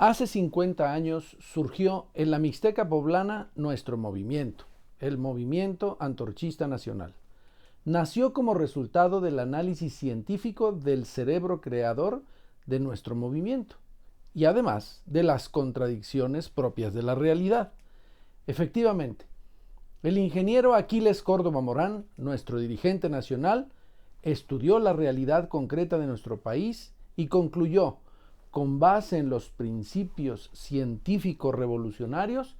Hace 50 años surgió en la Mixteca poblana nuestro movimiento, el Movimiento Antorchista Nacional. Nació como resultado del análisis científico del cerebro creador de nuestro movimiento y además de las contradicciones propias de la realidad. Efectivamente, el ingeniero Aquiles Córdoba Morán, nuestro dirigente nacional, estudió la realidad concreta de nuestro país y concluyó, con base en los principios científicos revolucionarios,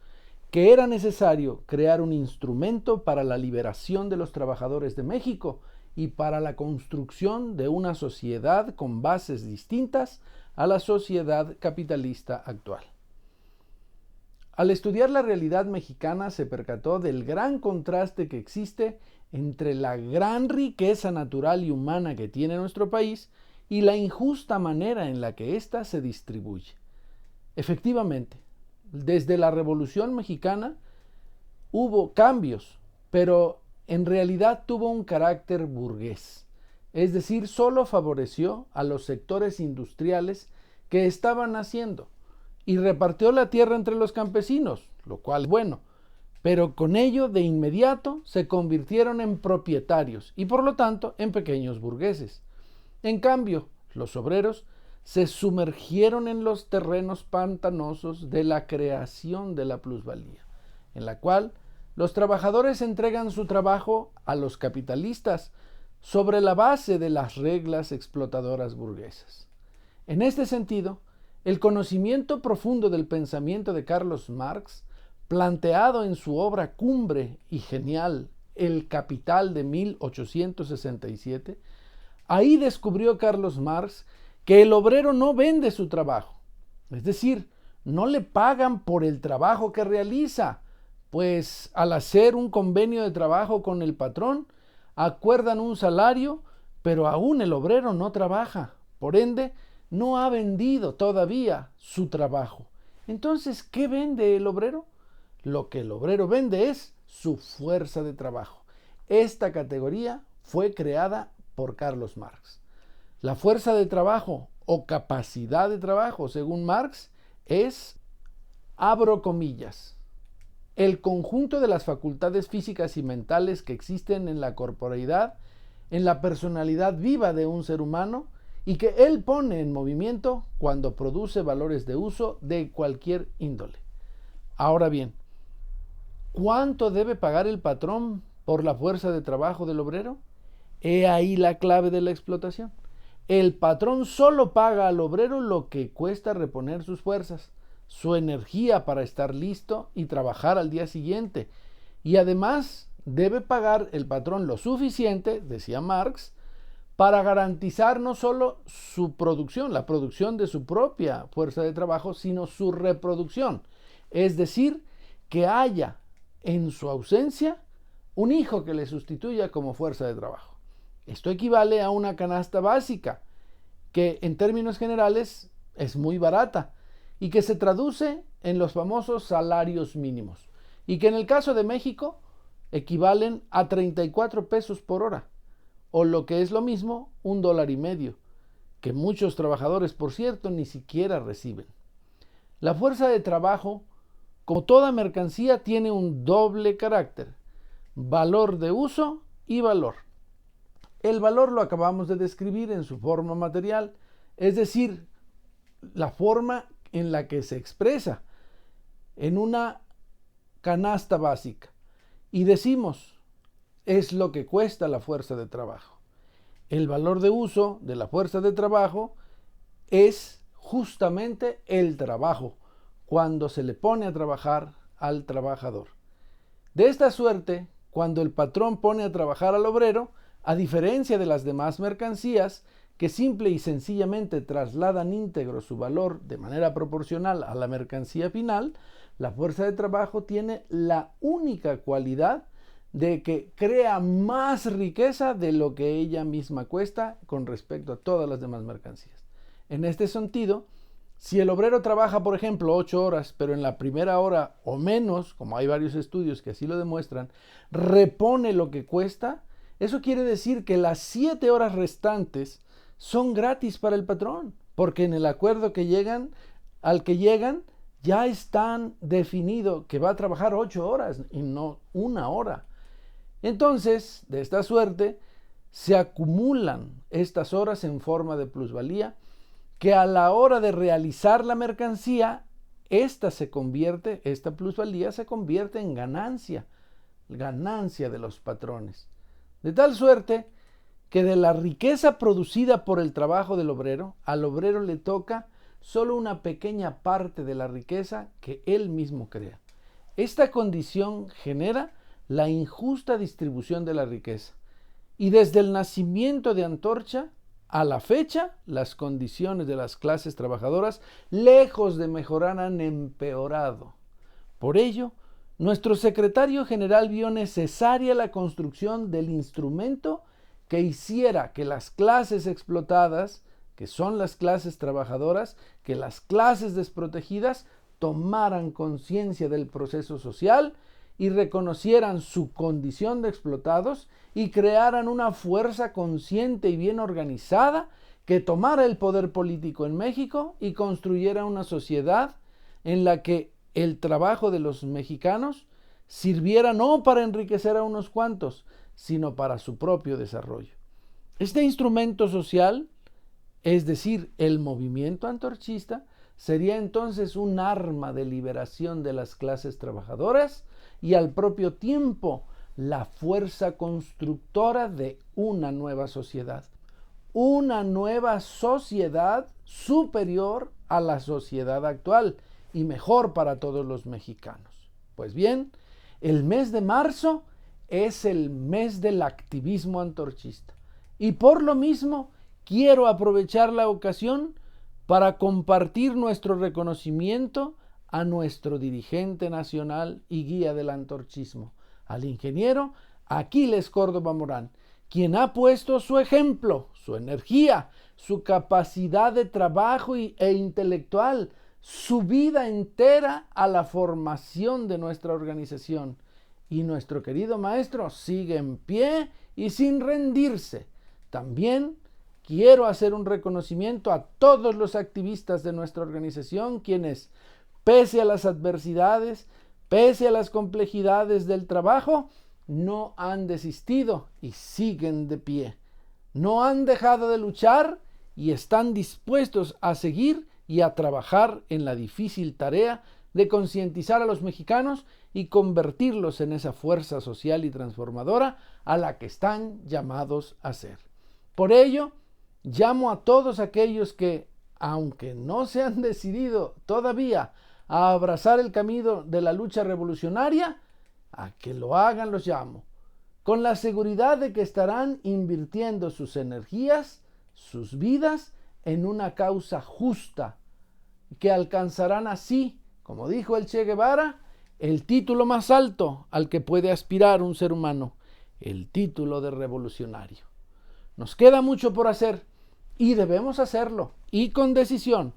que era necesario crear un instrumento para la liberación de los trabajadores de México y para la construcción de una sociedad con bases distintas a la sociedad capitalista actual. Al estudiar la realidad mexicana se percató del gran contraste que existe entre la gran riqueza natural y humana que tiene nuestro país y la injusta manera en la que ésta se distribuye. Efectivamente, desde la Revolución Mexicana hubo cambios, pero en realidad tuvo un carácter burgués, es decir, solo favoreció a los sectores industriales que estaban naciendo y repartió la tierra entre los campesinos, lo cual es bueno, pero con ello de inmediato se convirtieron en propietarios y por lo tanto en pequeños burgueses. En cambio, los obreros se sumergieron en los terrenos pantanosos de la creación de la plusvalía, en la cual los trabajadores entregan su trabajo a los capitalistas sobre la base de las reglas explotadoras burguesas. En este sentido, el conocimiento profundo del pensamiento de Carlos Marx, planteado en su obra cumbre y genial, El Capital de 1867, ahí descubrió Carlos Marx que el obrero no vende su trabajo, es decir, no le pagan por el trabajo que realiza, pues al hacer un convenio de trabajo con el patrón, acuerdan un salario, pero aún el obrero no trabaja, por ende, no ha vendido todavía su trabajo. Entonces, ¿qué vende el obrero? Lo que el obrero vende es su fuerza de trabajo. Esta categoría fue creada por Carlos Marx. La fuerza de trabajo o capacidad de trabajo, según Marx, es, abro comillas, el conjunto de las facultades físicas y mentales que existen en la corporeidad, en la personalidad viva de un ser humano y que él pone en movimiento cuando produce valores de uso de cualquier índole. Ahora bien, ¿cuánto debe pagar el patrón por la fuerza de trabajo del obrero? He ahí la clave de la explotación. El patrón solo paga al obrero lo que cuesta reponer sus fuerzas, su energía para estar listo y trabajar al día siguiente. Y además debe pagar el patrón lo suficiente, decía Marx, para garantizar no solo su producción, la producción de su propia fuerza de trabajo, sino su reproducción. Es decir, que haya en su ausencia un hijo que le sustituya como fuerza de trabajo. Esto equivale a una canasta básica, que en términos generales es muy barata y que se traduce en los famosos salarios mínimos y que en el caso de México equivalen a 34 pesos por hora o lo que es lo mismo, $1.50, que muchos trabajadores, por cierto, ni siquiera reciben. La fuerza de trabajo, como toda mercancía, tiene un doble carácter: valor de uso y valor. El valor lo acabamos de describir en su forma material, es decir, la forma en la que se expresa en una canasta básica. Y decimos, es lo que cuesta la fuerza de trabajo. El valor de uso de la fuerza de trabajo es justamente el trabajo, cuando se le pone a trabajar al trabajador. De esta suerte, cuando el patrón pone a trabajar al obrero, a diferencia de las demás mercancías, que simple y sencillamente trasladan íntegro su valor de manera proporcional a la mercancía final, la fuerza de trabajo tiene la única cualidad de que crea más riqueza de lo que ella misma cuesta con respecto a todas las demás mercancías. En este sentido, si el obrero trabaja, por ejemplo, 8 horas, pero en la primera hora o menos, como hay varios estudios que así lo demuestran, repone lo que cuesta, eso quiere decir que las 7 horas restantes son gratis para el patrón, porque en el acuerdo que llegan al que llegan ya están definido que va a trabajar 8 horas y no 1 hora. Entonces, de esta suerte, se acumulan estas horas en forma de plusvalía que a la hora de realizar la mercancía, esta plusvalía se convierte en ganancia de los patrones. De tal suerte que de la riqueza producida por el trabajo del obrero, al obrero le toca solo una pequeña parte de la riqueza que él mismo crea. Esta condición genera la injusta distribución de la riqueza. Y desde el nacimiento de Antorcha a la fecha, las condiciones de las clases trabajadoras, lejos de mejorar, han empeorado. Por ello, nuestro secretario general vio necesaria la construcción del instrumento que hiciera que las clases explotadas, que son las clases trabajadoras, que las clases desprotegidas tomaran conciencia del proceso social y reconocieran su condición de explotados y crearan una fuerza consciente y bien organizada que tomara el poder político en México y construyera una sociedad en la que el trabajo de los mexicanos sirviera no para enriquecer a unos cuantos, sino para su propio desarrollo. Este instrumento social, es decir, el movimiento antorchista, sería entonces un arma de liberación de las clases trabajadoras y al propio tiempo la fuerza constructora de una nueva sociedad superior a la sociedad actual y mejor para todos los mexicanos. Pues bien, el mes de marzo es el mes del activismo antorchista y por lo mismo quiero aprovechar la ocasión para compartir nuestro reconocimiento a nuestro dirigente nacional y guía del antorchismo, al ingeniero Aquiles Córdoba Morán, quien ha puesto su ejemplo, su energía, su capacidad de trabajo e intelectual, su vida entera a la formación de nuestra organización. Y nuestro querido maestro sigue en pie y sin rendirse. También quiero hacer un reconocimiento a todos los activistas de nuestra organización, quienes, pese a las adversidades, pese a las complejidades del trabajo, no han desistido y siguen de pie. No han dejado de luchar y están dispuestos a seguir y a trabajar en la difícil tarea de concientizar a los mexicanos y convertirlos en esa fuerza social y transformadora a la que están llamados a ser. Por ello, llamo a todos aquellos que, aunque no se han decidido todavía a abrazar el camino de la lucha revolucionaria, a que lo hagan, los llamo, con la seguridad de que estarán invirtiendo sus energías, sus vidas, en una causa justa, que alcanzarán así, como dijo el Che Guevara, el título más alto al que puede aspirar un ser humano, el título de revolucionario. Nos queda mucho por hacer y debemos hacerlo, y con decisión.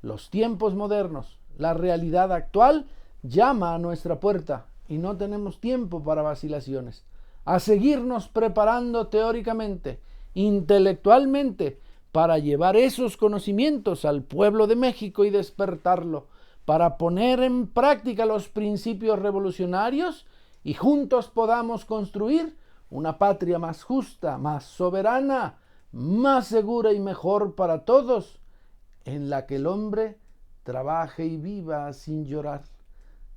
Los tiempos modernos, la realidad actual llama a nuestra puerta y no tenemos tiempo para vacilaciones. A seguirnos preparando teóricamente, intelectualmente, para llevar esos conocimientos al pueblo de México y despertarlo, para poner en práctica los principios revolucionarios y juntos podamos construir una patria más justa, más soberana, más segura y mejor para todos, en la que el hombre trabaje y viva sin llorar,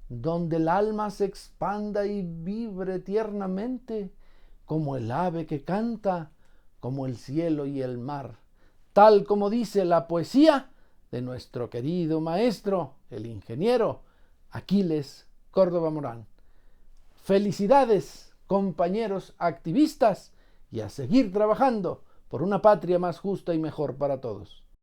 donde el alma se expanda y vibre tiernamente, como el ave que canta, como el cielo y el mar, tal como dice la poesía de nuestro querido maestro, el ingeniero Aquiles Córdoba Morán. Felicidades, compañeros activistas, y a seguir trabajando por una patria más justa y mejor para todos.